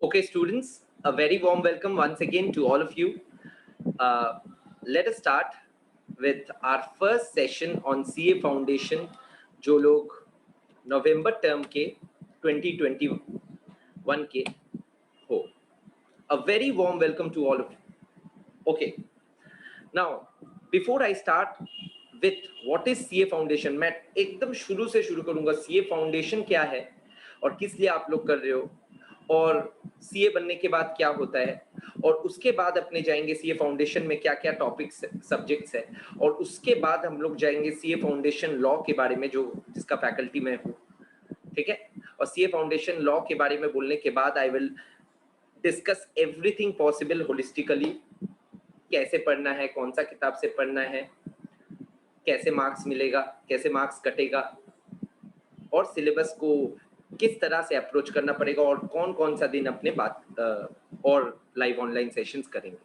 Okay, students, a very warm welcome once again to all of you. Let us start with our first session on CA Foundation, जो लोग नवंबर term के 2021 के हो. A very warm welcome to all of you. Okay, now before I start with what is CA Foundation, मैं एकदम शुरू से शुरू करूँगा. CA Foundation क्या है और किस लिए आप लोग कर रहे हो और सीए बनने के बाद क्या होता है और उसके बाद अपने जाएंगे सीए फाउंडेशन में क्या क्या टॉपिक्स सब्जेक्ट्स है और उसके बाद हम लोग जाएंगे सीए फाउंडेशन लॉ के बारे में जो जिसका फैकल्टी में हूँ. ठीक है, और सीए फाउंडेशन लॉ के बारे में बोलने के बाद I will discuss everything possible holistically. कैसे पढ़ना है, कौन सा किताब से पढ़ना है, कैसे मार्क्स मिलेगा, कैसे मार्क्स कटेगा और सिलेबस को किस तरह से अप्रोच करना पड़ेगा और कौन कौन सा दिन अपने बात और लाइव ऑनलाइन सेशंस करेंगे.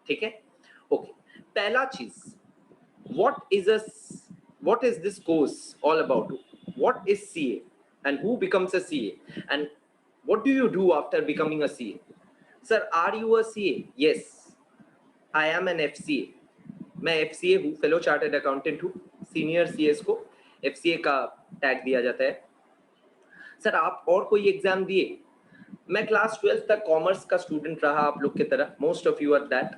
ठीक है, ओके. पहला चीज, what is this course all about? What is CA and who becomes a CA and what do you do after becoming a CA? Sir, are you a CA? Yes, I am an FCA. मैं FCA हूँ, fellow chartered accountant हूँ. Senior CAs को FCA का tag दिया जाता है. Sir, आप और कोई एग्जाम दिए? मैं क्लास 12 तक कॉमर्स का स्टूडेंट रहा आप लोग की तरह. Most of you are that.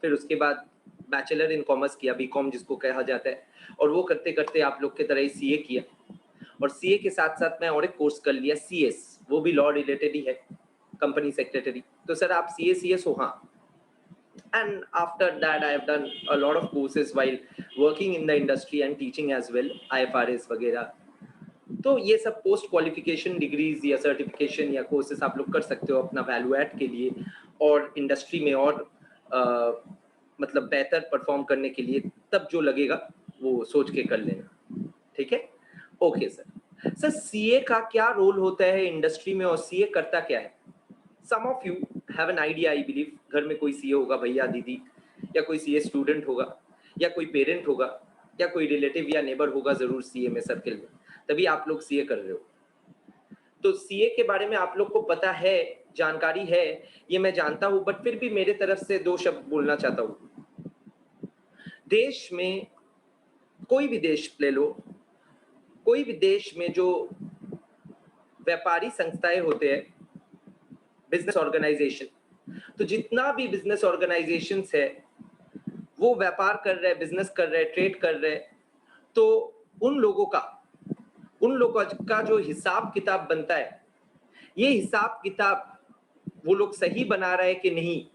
फिर उसके बाद बैचलर इन कॉमर्स किया, बीकॉम जिसको कहा जाता है, और वो करते करते आप लोग की तरह ही सीए किया और सीए के साथ साथ मैं और एक कोर्स कर लिया सीएस, वो भी लॉ रिलेटेड ही है, कंपनी सेक्रेटरी. तो सर आप सीएस हो? हाँ. And after that I have done a lot of courses while working in the industry and teaching as well, IFRS वगैरह. तो ये सब पोस्ट क्वालिफिकेशन डिग्रीज या सर्टिफिकेशन या कोर्सेस आप लोग कर सकते हो अपना वैल्यू ऐड के लिए और इंडस्ट्री में और मतलब बेहतर परफॉर्म करने के लिए. तब जो लगेगा वो सोच के कर लेना. ठीक है, ओके सर. सर, सीए का क्या रोल होता है इंडस्ट्री में और सीए करता क्या है? Some of you have an idea, I believe. घर में कोई सीए होगा, भैया दीदी, या कोई सीए स्टूडेंट होगा, या कोई पेरेंट होगा, या कोई रिलेटिव या नेबर होगा जरूर सीए में सर्किल में, तभी आप लोग सीए कर रहे हो. तो सीए के बारे में आप लोग को पता है, जानकारी है, ये मैं जानता हूं, बट फिर भी मेरे तरफ से दो शब्द बोलना चाहता हूं. देश में कोई भी देश ले लो, कोई भी देश में जो व्यापारी संस्थाएं होते हैं, बिजनेस ऑर्गेनाइजेशन, तो जितना भी बिजनेस ऑर्गेनाइजेशंस है वो व्यापार कर रहे हैं, बिजनेस कर रहे हैं, ट्रेड कर रहे हैं, तो उन लोगों का जो हिसाब किताब बनता है, ये हिसाब किताब वो लोग सही बना रहे हैं कि नहीं,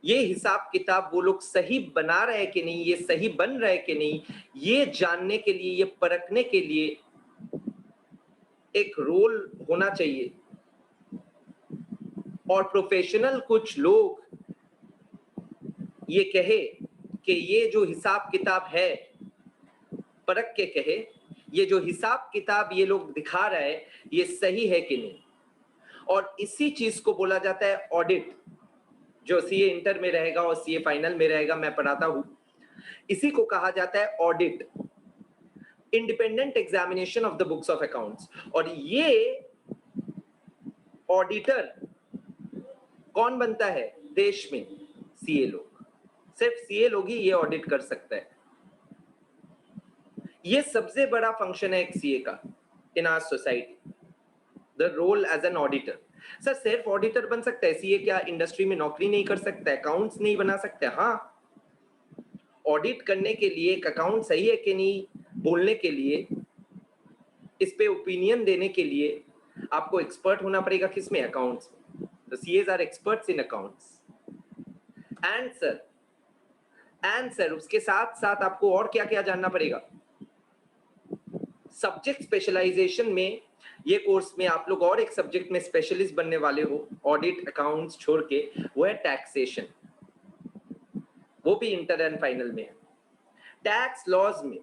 ये हिसाब किताब वो लोग सही बना रहे हैं कि नहीं, ये सही बन रहा है कि नहीं, ये जानने के लिए, ये परखने के लिए एक रोल होना चाहिए. और प्रोफेशनल कुछ लोग ये कहे कि ये जो हिसाब किताब है, परख के कहे ये जो हिसाब किताब ये लोग दिखा रहा है ये सही है कि नहीं. और इसी चीज को बोला जाता है ऑडिट, जो सीए इंटर में रहेगा और सीए फाइनल में रहेगा, मैं पढ़ाता हूं. इसी को कहा जाता है audit, independent examination of the books of accounts. और ये ऑडिटर कौन बनता है देश में? सीए लोग. सिर्फ सीए लोग ही ये ऑडिट कर सकता है. ये सबसे बड़ा फंक्शन है एक सीए का in our society, the role as an auditor. Sir, सिर्फ ऑडिटर बन सकता है सीए? क्या इंडस्ट्री में नौकरी नहीं कर सकता है, अकाउंट्स नहीं बना सकता है? हाँ, ऑडिट करने के लिए एक अकाउंट सही है कि नहीं बोलने के लिए, इस पे ओपिनियन देने के लिए आपको एक्सपर्ट होना पड़ेगा. किसमें? अकाउंट्स में. The CS are experts in accounts. And sir उसके साथ साथ आपको और क्या क्या जानना पड़ेगा? सब्जेक्ट स्पेशलाइजेशन में ये कोर्स में आप लोग और एक सब्जेक्ट में स्पेशलिस्ट बनने वाले हो, ऑडिट अकाउंट्स छोड़ के, वो है टैक्सेशन. वो भी इंटर एंड फाइनल में है. टैक्स लॉज में,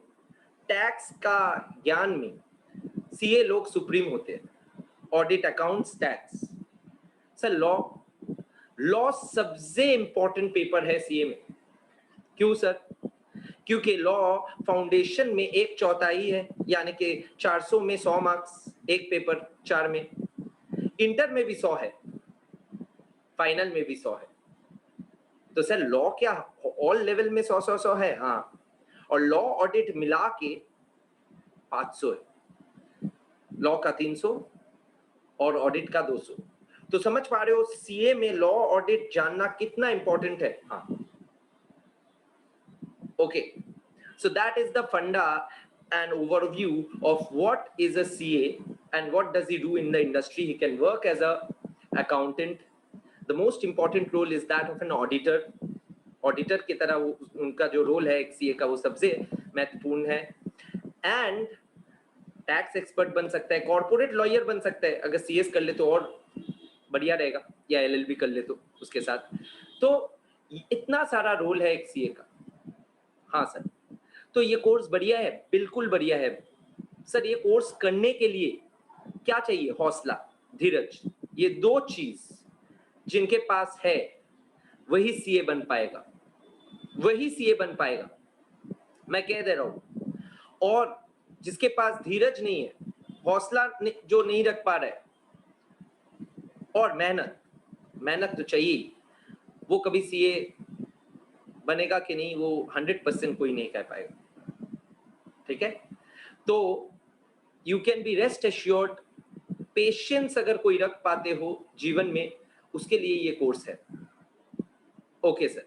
टैक्स का ज्ञान में सीए लोग सुप्रीम होते हैं. Audit, accounts, tax. Sir, law सबसे इंपॉर्टेंट पेपर है सीए में. क्यों सर? क्योंकि लॉ फाउंडेशन में 1/4 है, यानी कि 400 में 100 मार्क्स, एक पेपर 4 में. इंटर में भी 100 है, फाइनल में भी 100 है। तो सर लॉ क्या ऑल लेवल में 100 है? हाँ, और लॉ ऑडिट मिला के 500 है, लॉ का 300 और ऑडिट का 200। तो समझ पा रहे हो सीए में लॉ ऑडिट जानना कितना इंपॉर्टेंट है। हाँ, okay, so that is the funda and overview of what is a CA and what does he do in the industry. He can work as a accountant. The most important role is that of an auditor. Auditor की तरह उनका जो role है एक CA का वो सबसे महत्वपूर्ण है। एंड टैक्स एक्सपर्ट बन सकता है, कॉर्पोरेट लॉयर बन सकता है, अगर सीएस कर ले तो और बढ़िया रहेगा, या एलएलबी कर ले तो उसके साथ। तो इतना सारा रोल है एक सीए का। हाँ सर, तो ये कोर्स बढ़िया है, बिल्कुल बढ़िया है सर। ये कोर्स करने के लिए क्या चाहिए? हौसला, धीरज, ये 2 चीज जिनके पास है वही सीए बन पाएगा, वही सीए बन पाएगा, मैं कह दे रहा हूं। और जिसके पास धीरज नहीं है, हौसला जो नहीं रख पा रहा है, और मेहनत तो चाहिए, वो कभी सीए बनेगा कि नहीं वो 100% कोई नहीं कह पाएगा। ठीक है, तो you can be rest assured, patience अगर कोई रख पाते हो जीवन में, उसके लिए ये कोर्स है। Okay sir.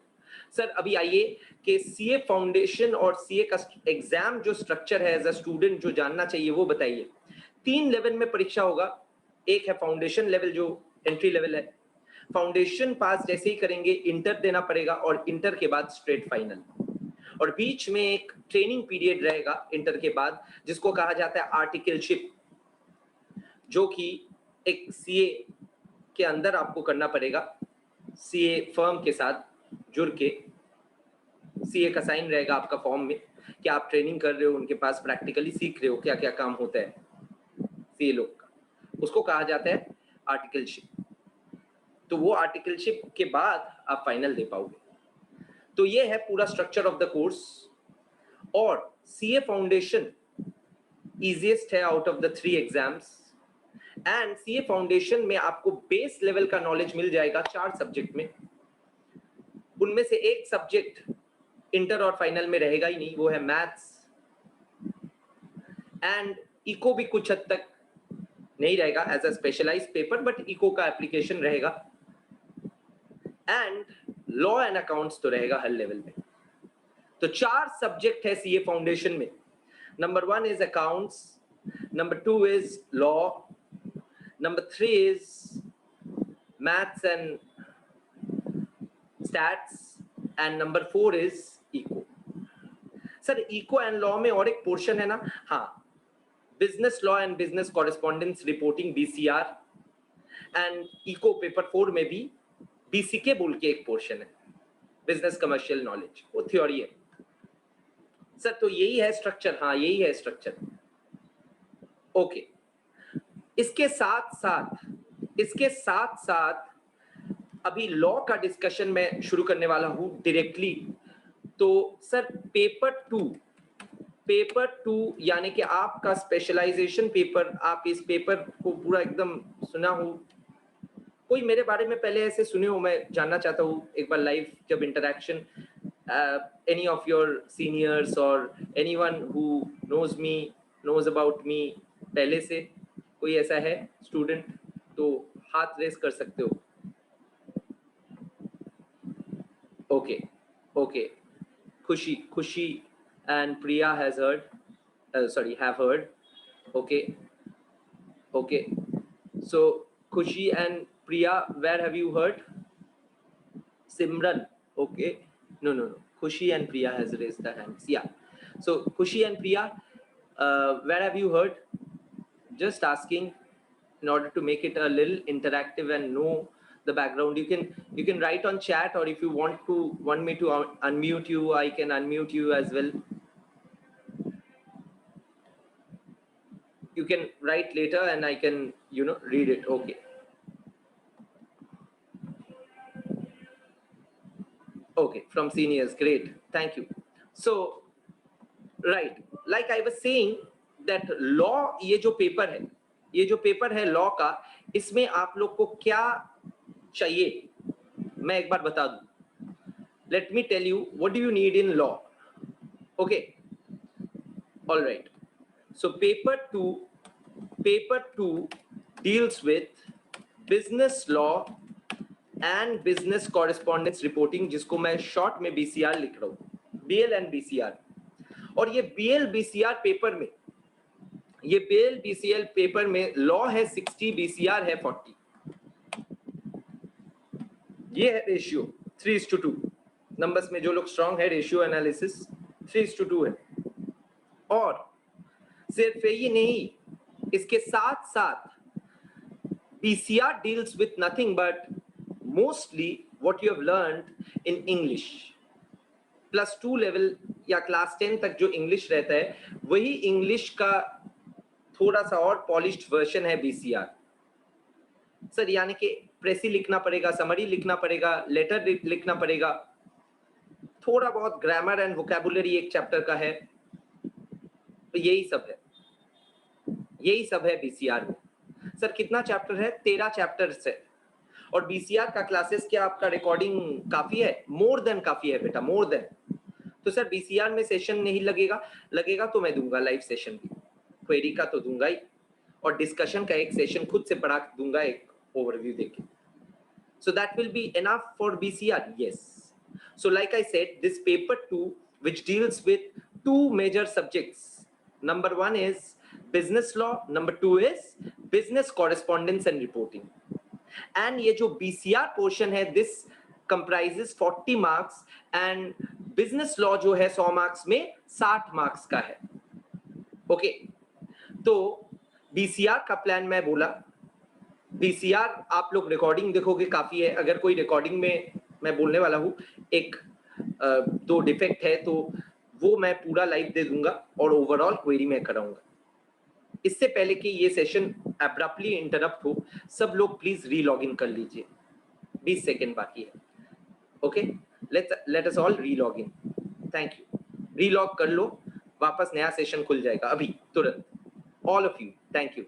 सर अभी आइए कि सीए फाउंडेशन और सीए का एग्जाम जो स्ट्रक्चर है एज अ स्टूडेंट जो जानना चाहिए वो बताइए। 3 लेवल में परीक्षा होगा। एक है फाउंडेशन लेवल जो एंट्री लेवल है, फाउंडेशन पास जैसे ही करेंगे इंटर देना पड़ेगा, और इंटर के बाद स्ट्रेट फाइनल, और बीच में एक ट्रेनिंग पीरियड रहेगा इंटर के बाद जिसको कहा जाता है आर्टिकलशिप, जो कि एक सीए के अंदर आपको करना पड़ेगा, सीए फर्म के साथ जुड़ के। सीए का साइन रहेगा आपका फॉर्म में कि आप ट्रेनिंग कर रहे हो, उनके पास प्रैक्टिकली सीख रहे हो क्या क्या काम होता है सीए लोग का, उसको कहा जाता है आर्टिकलशिप। तो वो आर्टिकलशिप के बाद आप फाइनल दे पाओगे। तो ये है पूरा स्ट्रक्चर ऑफ द कोर्स। और सीए फाउंडेशन इजीएस्ट है out of the 3 exams, and CA foundation में आपको बेस लेवल का नॉलेज मिल जाएगा 4 सब्जेक्ट में। उनमें से एक सब्जेक्ट इंटर और फाइनल में रहेगा ही नहीं, वो है मैथ्स, एंड इको भी कुछ हद तक नहीं रहेगा as a specialised paper, but eco का एप्लीकेशन रहेगा, एंड लॉ एंड अकाउंट्स तो रहेगा हर लेवल में। तो 4 सब्जेक्ट है सीए फाउंडेशन में। Number 1 is accounts, number 2 is law, number 3 is maths and stats, and number 4 is eco. Sir eco and law में और एक पोर्शन है ना, हाँ, business law and business correspondence reporting BCR, and eco paper 4 में भी BCK बोल के एक पोर्शन है, बिजनेस कमर्शियल नॉलेज, वो थ्योरी है सर। तो यही है स्ट्रक्चर, हाँ यही है स्ट्रक्चर। ओके, इसके साथ साथ अभी लॉ का डिस्कशन मैं शुरू करने वाला हूं डायरेक्टली। तो सर पेपर टू यानी कि आपका स्पेशलाइजेशन पेपर, आप इस पेपर को पूरा एकदम सुना हो, कोई मेरे बारे में पहले ऐसे सुने हो, मैं जानना चाहता हूँ एक बार लाइव जब interaction, any of your seniors और anyone who knows me, knows about me, पहले से कोई ऐसा है स्टूडेंट तो हाथ रेस कर सकते हो। ओके ओके, खुशी and Priya has heard, have heard. Okay, so Khushi and Priya, where have you heard? Simran, okay, no, Khushi and Priya has raised their hands. Yeah, so Khushi and Priya, where have you heard? Just asking in order to make it a little interactive and know the background. You can write on chat, or if you want me to unmute you, I can unmute you as well. You can write later and I can, read it. Okay. Okay, from seniors, great, thank you. So, right, like I was saying that law, ये जो paper है, ये जो paper है law का, इसमें आप लोग को क्या चाहिए मैं एक बार बता दूं. Let me tell you what do you need in law. Okay, alright. So paper 2 deals with business law and business correspondence reporting, जिसको मैं शॉर्ट में BCR लिख रहा हूँ, BL and BCR. और ये BL BCR पेपर में, ये BL BCL पेपर में लॉ है 60, BCR है 40. ये है रेशियो 3:2. नंबर्स में जो लोग स्ट्रांग है, रेशियो एनालिसिस 3:2 है. और सिर्फ ये नहीं, इसके साथ साथ BCR deals with nothing but mostly what you have learned in English. +2 level या क्लास 10 तक जो इंग्लिश रहता है, वही इंग्लिश का थोड़ा सा और पॉलिश्ड वर्जन है BCR. सर यानी कि प्रेसी लिखना पड़ेगा, समरी लिखना पड़ेगा, लेटर लिखना पड़ेगा, थोड़ा बहुत ग्रामर एंड वोकैबुलरी एक चैप्टर का है, तो यही सब है BCR में. सर कितना चैप्टर है? 13 चैप्टर्स है. और BCR का क्लासेस क्या आपका रिकॉर्डिंग काफी है? मोर देन काफी है बेटा, मोर देन. तो सर BCR में सेशन नहीं लगेगा तो मैं दूंगा लाइव सेशन भी, क्वेरी का तो दूंगा ही, और डिस्कशन का एक सेशन खुद से पढ़ा दूंगा, एक ओवरव्यू देके. So that will be enough for BCR. Yes. So like I said, this paper 2, which deals with 2 major subjects. Number 1 is business law. Number 2 is business correspondence and reporting. And ये जो BCR portion है, this comprises 40 marks and business law जो है 100 marks में 60 marks का है. Okay. तो BCR का प्लान मैं बोला, BCR आप लोग रिकॉर्डिंग देखोगे काफी है. अगर कोई रिकॉर्डिंग में मैं बोलने वाला हूँ एक 2 डिफेक्ट है तो वो मैं पूरा लाइव दे दूंगा और ओवरऑल क्वेरी में कराऊंगा. इससे पहले कि ये सेशन अब्रप्टली इंटरप्ट हो, सब लोग प्लीज री-लॉग इन कर लीजिए. 20 सेकेंड बाकी है. Okay, let us all relog in. Thank you. Relog कर लो, वापस नया सेशन खुल जाएगा अभी तुरंत. All of you, thank you.